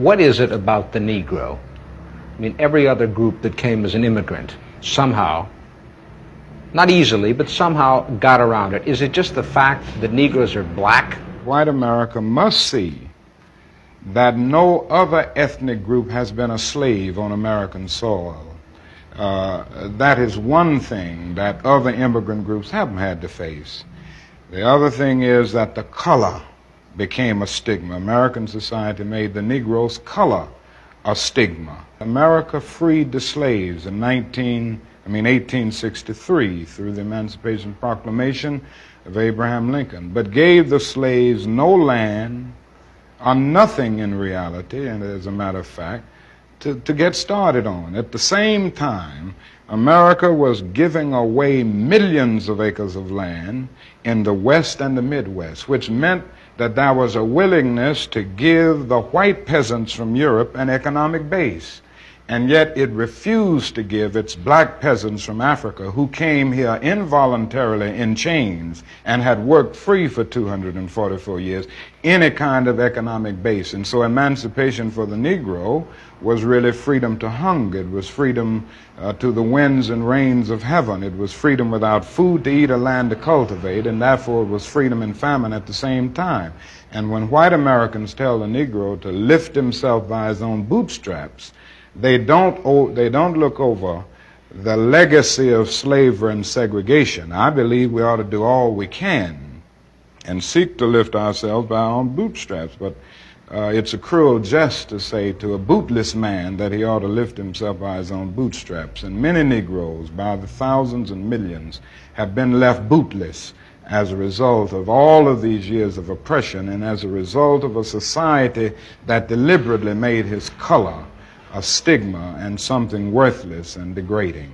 What is it about the Negro? I mean, every other group that came as an immigrant somehow, not easily, but somehow got around it. Is it just the fact that Negroes are black? White America must see that no other ethnic group has been a slave on American soil. That is one thing that other immigrant groups haven't had to face. The other thing is that the color became a stigma. American society made the Negro's color a stigma. America freed the slaves in 1863 through the Emancipation Proclamation of Abraham Lincoln, but gave the slaves no land or nothing in reality, and as a matter of fact, to get started on. At the same time, America was giving away millions of acres of land in the West and the Midwest, which meant that there was a willingness to give the white peasants from Europe an economic base. And yet it refused to give its black peasants from Africa, who came here involuntarily in chains and had worked free for 244 years, any kind of economic base. And so emancipation for the Negro was really freedom to hunger. It was freedom to the winds and rains of heaven. It was freedom without food to eat or land to cultivate, and therefore it was freedom and famine at the same time. And when white Americans tell the Negro to lift himself by his own bootstraps, they don't look over the legacy of slavery and segregation. I believe we ought to do all we can and seek to lift ourselves by our own bootstraps, but it's a cruel jest to say to a bootless man that he ought to lift himself by his own bootstraps. And many Negroes, by the thousands and millions, have been left bootless as a result of all of these years of oppression and as a result of a society that deliberately made his color a stigma and something worthless and degrading.